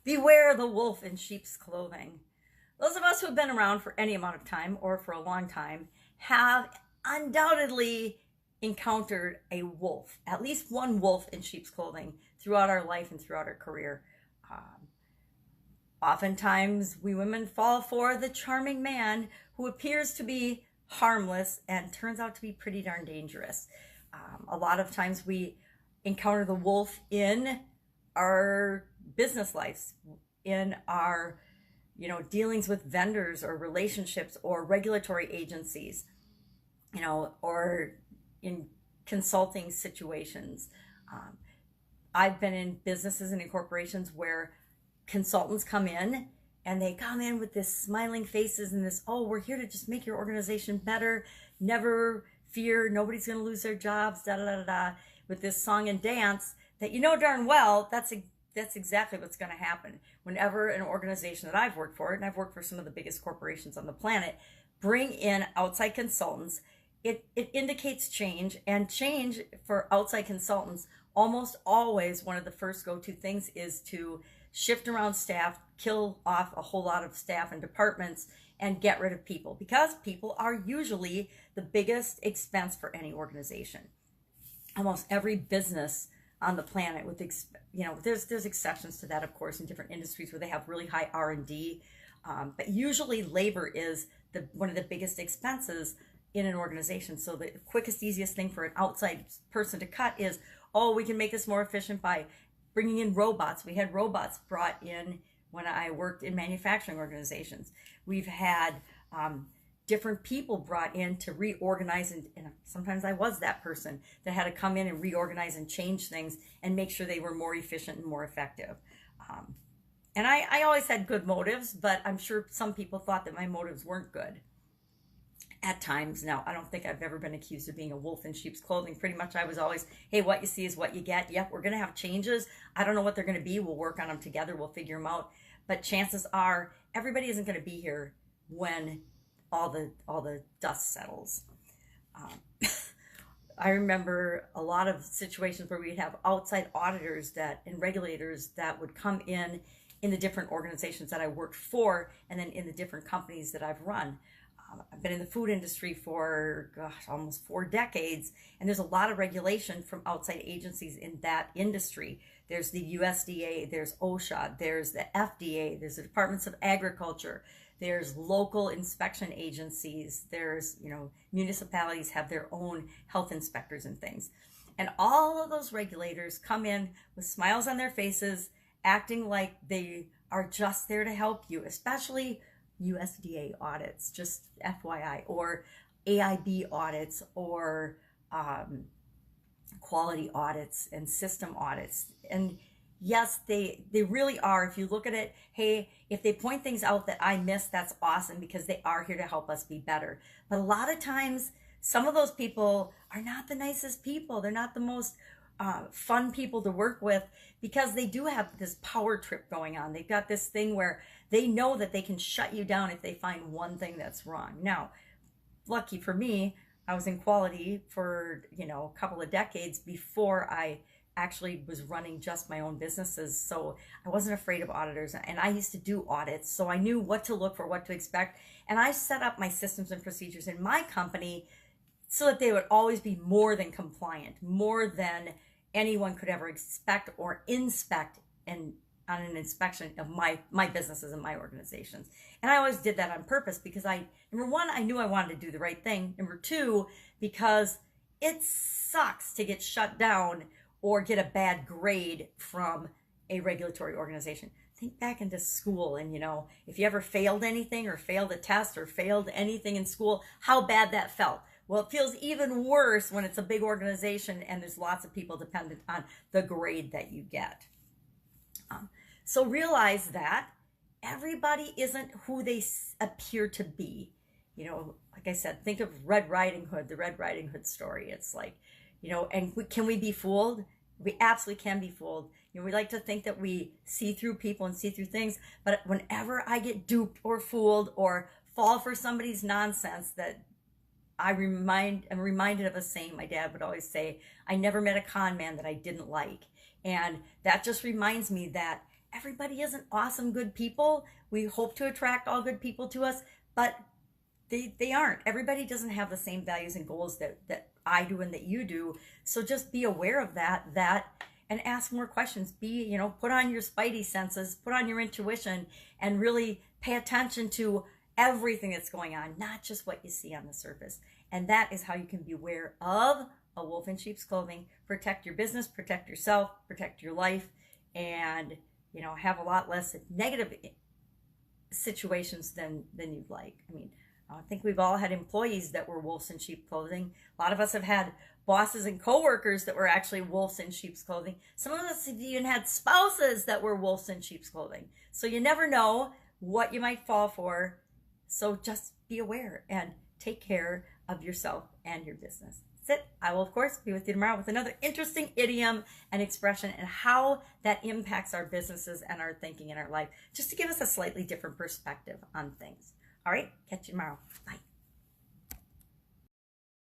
Beware the wolf in sheep's clothing. Those of us who have been around for any amount of time or for a long time have undoubtedly encountered a wolf, at least one wolf in sheep's clothing throughout our life and throughout our career. Um, Oftentimes, we women fall for the charming man who appears to be harmless and turns out to be pretty darn dangerous. A lot of times, we encounter the wolf in our business lives, in our dealings with vendors or relationships or regulatory agencies, or in consulting situations. Um, I've been in businesses and in corporations where consultants come in and they come in with this smiling faces and this, oh, we're here to just make your organization better. Never fear, nobody's going to lose their jobs, da da da da, with this song and dance that darn well that's exactly what's going to happen whenever an organization that I've worked for, and I've worked for some of the biggest corporations on the planet, bring in outside consultants. It indicates change, and change for outside consultants, almost always one of the first go-to things is to shift around staff, kill off a whole lot of staff and departments, and get rid of people, because people are usually the biggest expense for any organization. Almost every business on the planet, with there's exceptions to that, of course, in different industries where they have really high R&D, but usually labor is one of the biggest expenses in an organization. So the quickest, easiest thing for an outside person to cut is, oh, we can make this more efficient by bringing in robots. We had robots brought in when I worked in manufacturing organizations. We've had different people brought in to reorganize, and sometimes I was that person that had to come in and reorganize and change things and make sure they were more efficient and more effective. And I always had good motives, but I'm sure some people thought that my motives weren't good at times. Now, I don't think I've ever been accused of being a wolf in sheep's clothing. Pretty much I was always, hey, what you see is what you get. Yep, we're going to have changes. I don't know what they're going to be. We'll work on them together. We'll figure them out. But chances are everybody isn't going to be here when all the dust settles. I remember a lot of situations where we'd have outside auditors and regulators that would come in the different organizations that I worked for, and then in the different companies that I've run. I've been in the food industry for almost 4 decades, and there's a lot of regulation from outside agencies in that industry. There's the USDA, there's OSHA, there's the FDA, there's the Departments of Agriculture, there's local inspection agencies, there's, municipalities have their own health inspectors and things. And all of those regulators come in with smiles on their faces, acting like they are just there to help you, especially USDA audits, just FYI, or AIB audits, or quality audits and system audits. And yes, they really are. If you look at it, hey, if they point things out that I missed, that's awesome, because they are here to help us be better. But a lot of times, some of those people are not the nicest people. They're not the most fun people to work with, because they do have this power trip going on. They've got this thing where they know that they can shut you down if they find one thing that's wrong. Now, lucky for me, I was in quality for, a couple of decades before I actually was running just my own businesses. So I wasn't afraid of auditors, and I used to do audits. So I knew what to look for, what to expect. And I set up my systems and procedures in my company so that they would always be more than compliant, more than anyone could ever expect or inspect on an inspection of my businesses and my organizations. And I always did that on purpose, because number one, I knew I wanted to do the right thing. Number two, because it sucks to get shut down or get a bad grade from a regulatory organization. Think back into school, and if you ever failed anything or failed a test or failed anything in school, how bad that felt. Well, it feels even worse when it's a big organization and there's lots of people dependent on the grade that you get. So realize that everybody isn't who they appear to be. Like I said, think of Red Riding Hood, the Red Riding Hood story. It's like, and can we be fooled? We absolutely can be fooled. We like to think that we see through people and see through things, but whenever I get duped or fooled or fall for somebody's nonsense, that I'm reminded of a saying my dad would always say, I never met a con man that I didn't like. And that just reminds me that everybody isn't awesome, good people. We hope to attract all good people to us, but they aren't. Everybody doesn't have the same values and goals that I do and that you do. So just be aware of that, and ask more questions. Put on your spidey senses, put on your intuition, and really pay attention to everything that's going on, not just what you see on the surface. And that is how you can be aware of a wolf in sheep's clothing. Protect your business, protect yourself, protect your life, and have a lot less negative situations than you'd like. I mean, I think we've all had employees that were wolves in sheep clothing. A lot of us have had bosses and coworkers that were actually wolves in sheep's clothing. Some of us have even had spouses that were wolves in sheep's clothing. So you never know what you might fall for. So just be aware and take care of yourself and your business. That's it. I will, of course, be with you tomorrow with another interesting idiom and expression and how that impacts our businesses and our thinking in our life, just to give us a slightly different perspective on things. All right, catch you tomorrow. Bye.